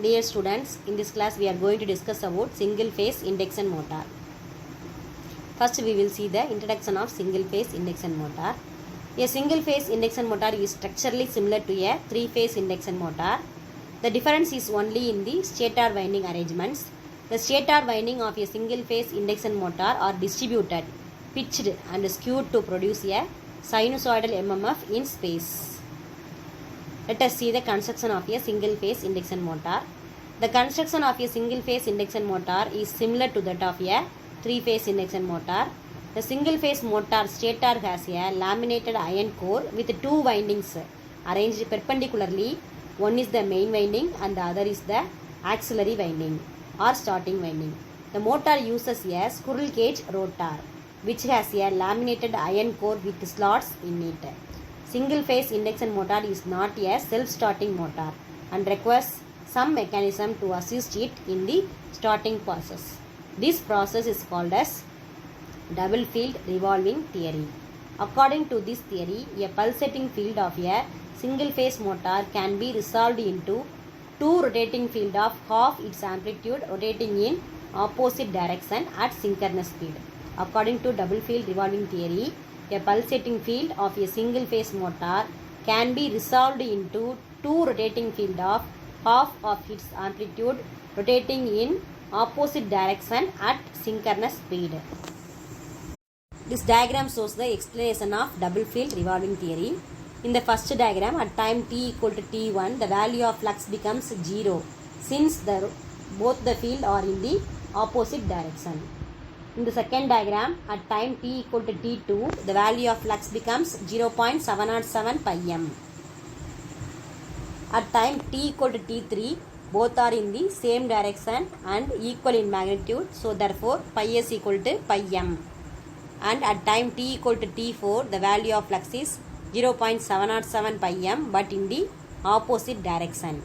Dear students, in this class we are going to discuss about single phase induction motor. First we will see the introduction of single phase induction motor. A single phase induction motor is structurally similar to a three phase induction motor. The difference is only in the stator winding arrangements. The stator winding of a single phase induction motor are distributed, pitched and skewed to produce a sinusoidal MMF in space. Let us see the construction of a single phase induction motor. The construction of a single phase induction motor is similar to that of a three phase induction motor. The single phase motor stator has a laminated iron core with two windings arranged perpendicularly. One is the main winding and the other is the auxiliary winding or starting winding. The motor uses a squirrel cage rotor which has a laminated iron core with slots in it. Single phase induction motor is not a self-starting motor and requires some mechanism to assist it in the starting process. This process is called as double field revolving theory. According to this theory, a pulsating field of a single phase motor can be resolved into two rotating field of half its amplitude rotating in opposite direction at synchronous speed. According to double field revolving theory, a pulsating field of a single phase motor can be resolved into two rotating field of half of its amplitude rotating in opposite direction at synchronous speed. This diagram shows the explanation of double field revolving theory. In the first diagram, at time t equal to t1, the value of flux becomes 0 since both the field are in the opposite direction. In the second diagram, at time t equal to t2, the value of flux becomes 0.707 pi m. At time t equal to t3, both are in the same direction and equal in magnitude, so therefore pi s equal to pi m. And at time t equal to t4, the value of flux is 0.707 pi m but in the opposite direction.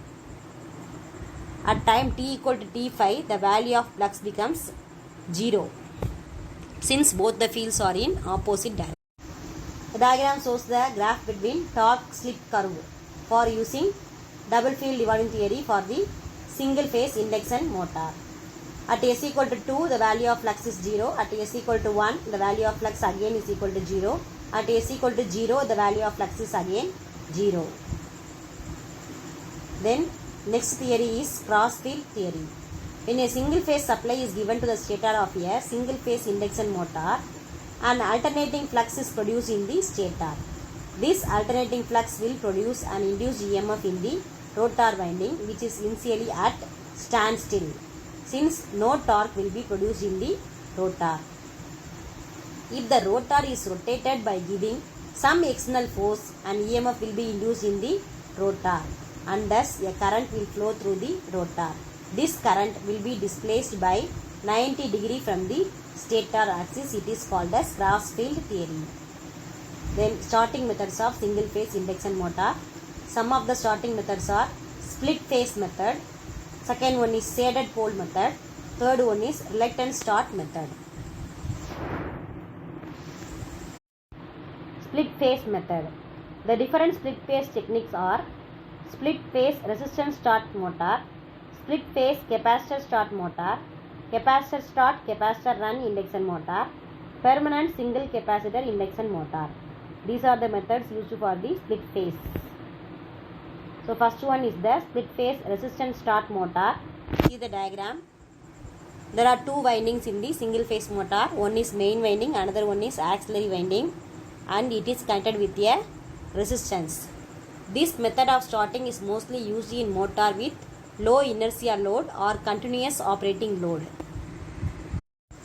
At time t equal to t5, the value of flux becomes 0 since both the fields are in opposite direction. The diagram shows the graph between torque slip curve for using double field revolving theory for the single phase induction motor. At s equal to 2, the value of flux is 0. At s equal to 1, the value of flux again is equal to 0. At s equal to 0, the value of flux is again 0. Then next theory is cross field theory. When a single phase supply is given to the stator of a single phase induction motor, an alternating flux is produced in the stator. This alternating flux will produce an induced EMF in the rotor winding which is initially at standstill since no torque will be produced in the rotor. If the rotor is rotated by giving some external force, an EMF will be induced in the rotor and thus a current will flow through the rotor. This current will be displaced by 90 degree from the stator axis. It is called as cross field theory. Then starting methods of single phase induction motor. Some of the starting methods are split phase method. Second one is shaded pole method. Third one is reluctant start method. Split phase method. The different split phase techniques are split phase resistance start motor, split phase capacitor start motor, capacitor start capacitor run induction motor, permanent single capacitor induction motor. These are the methods used for the split phase. So first one is the split phase resistance start motor. See the diagram. There are two windings in the single phase motor. One is main winding, another one is auxiliary winding, and it is connected with a resistance. This method of starting is mostly used in motor with low inertia load or continuous operating load.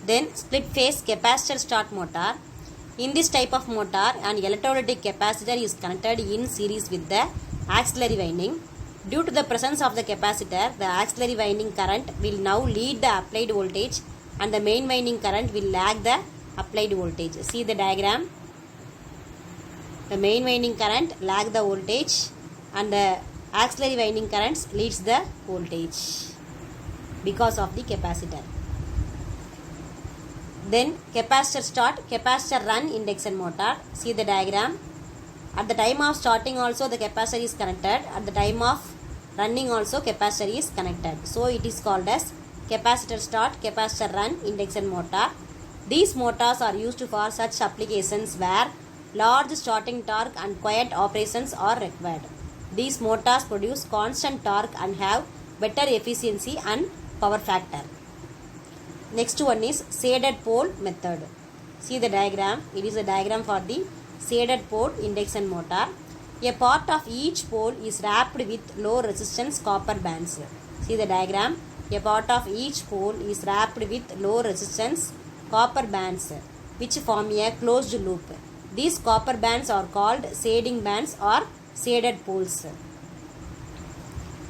Then split phase capacitor start motor. In this type of motor, an electrolytic capacitor is connected in series with the auxiliary winding. Due to the presence of the capacitor, the auxiliary winding current will now lead the applied voltage and the main winding current will lag the applied voltage. See the diagram. The main winding current lag the voltage and the auxiliary winding currents leads the voltage because of the capacitor. Then capacitor start, capacitor run induction motor. See the diagram. At the time of starting also the capacitor is connected. At the time of running also capacitor is connected. So it is called as capacitor start, capacitor run induction motor. These motors are used for such applications where large starting torque and quiet operations are required. These motors produce constant torque and have better efficiency and power factor. Next one is shaded pole method. See the diagram. It is a diagram for the shaded pole induction motor. A part of each pole is wrapped with low resistance copper bands. See the diagram. A part of each pole is wrapped with low resistance copper bands which form a closed loop. These copper bands are called shading bands or shaded poles.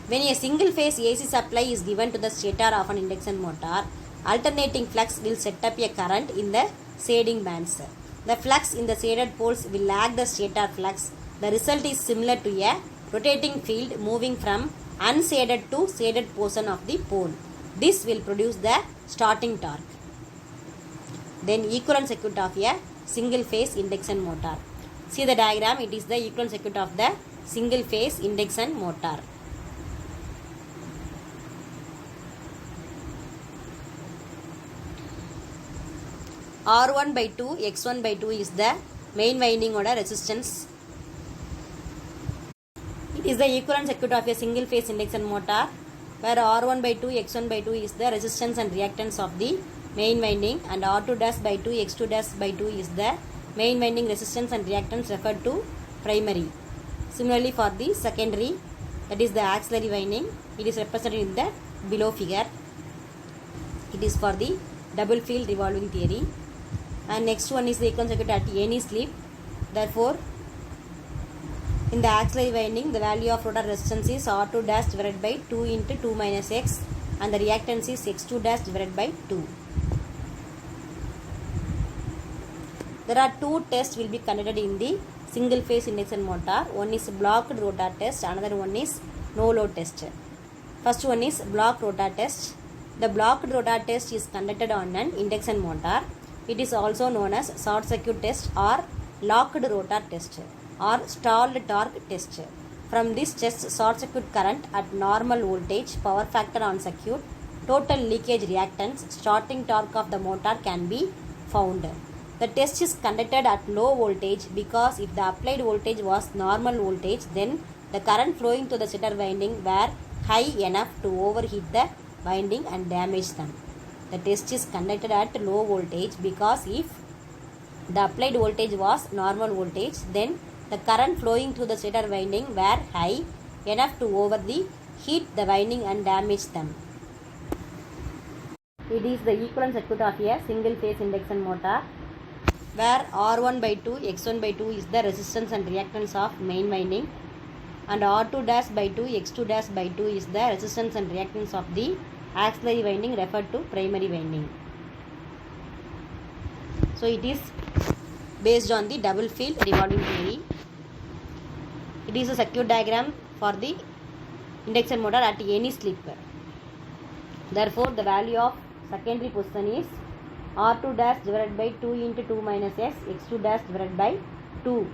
When a single phase AC supply is given to the stator of an induction motor, alternating flux will set up a current in the shading bands. The flux in the shaded poles will lag the stator flux. The result is similar to a rotating field moving from unshaded to shaded portion of the pole. This will produce the starting torque. Then equivalent circuit of a single phase induction motor. See the diagram. It is the equivalent circuit of the single phase induction motor. R1 by 2, X1 by 2 is the main winding order resistance. It is the equivalent circuit of a single phase induction motor where R1 by 2, X1 by 2 is the resistance and reactance of the main winding, and R2 dash by 2, X2 dash by 2 is the main winding resistance and reactance referred to primary. Similarly for the secondary, that is the auxiliary winding, it is represented in the below figure. It is for the double field revolving theory. And next one is the equivalent circuit at any slip. Therefore, in the auxiliary winding, the value of rotor resistance is R2 dash divided by 2 into 2 minus X, and the reactance is X2 dash divided by 2. There are two tests will be conducted in the single phase induction motor. One is blocked rotor test, another one is no load test. First one is blocked rotor test. The blocked rotor test is conducted on an induction motor. It is also known as short circuit test or locked rotor test or stalled torque test. From this test, short circuit current at normal voltage, power factor on circuit, total leakage reactance, starting torque of the motor can be found. The test is conducted at low voltage because if the applied voltage was normal voltage, then the current flowing to the stator winding were high enough to overheat the winding and damage them. The test is conducted at low voltage because if the applied voltage was normal voltage, then the current flowing through the stator winding were high enough to overheat the winding and damage them. It is the equivalent circuit of a single phase induction motor where R1 by 2, X1 by 2 is the resistance and reactance of main winding, and R2 dash by 2, X2 dash by 2 is the resistance and reactance of the auxiliary winding referred to primary winding. So it is based on the double field revolving theory. It is a circuit diagram for the induction motor at any slip. Therefore, the value of secondary position is R2 dash divided by 2 into 2 minus S, X2 dash divided by 2.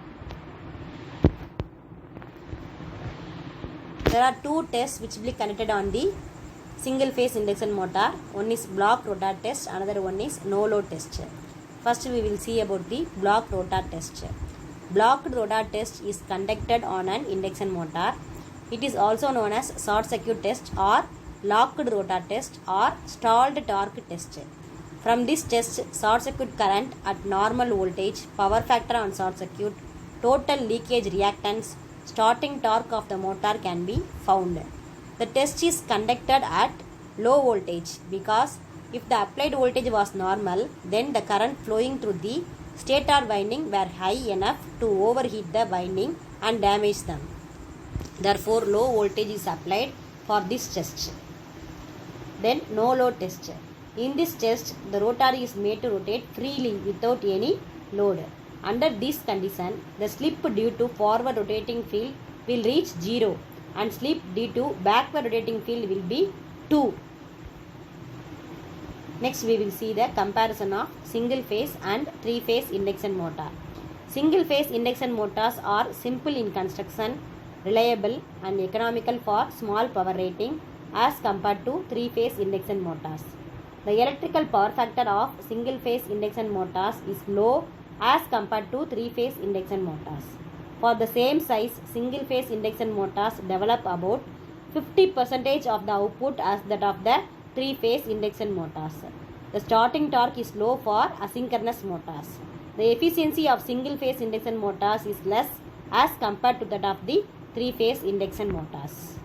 There are two tests which will be conducted on the single phase induction motor. One is block rotor test, another one is no load test. First we will see about the block rotor test. Blocked rotor test is conducted on an induction motor. It is also known as short circuit test or locked rotor test or stalled torque test. From this test, short circuit current at normal voltage, power factor on short circuit, total leakage reactance, starting torque of the motor can be found. The test is conducted at low voltage because if the applied voltage was normal, then the current flowing through the stator winding were high enough to overheat the winding and damage them. Therefore, low voltage is applied for this test. Then no load test. In this test, the rotor is made to rotate freely without any load. Under this condition, the slip due to forward rotating field will reach 0 and slip due to backward rotating field will be 2. Next we will see the comparison of single phase and three phase induction motor. Single phase induction motors are simple in construction, reliable and economical for small power rating as compared to three-phase induction motors. The electrical power factor of single-phase induction motors is low as compared to three-phase induction motors. For the same size, single-phase induction motors develop about 50% of the output as that of the three-phase induction motors. The starting torque is low for asynchronous motors. The efficiency of single-phase induction motors is less as compared to that of the three-phase induction motors.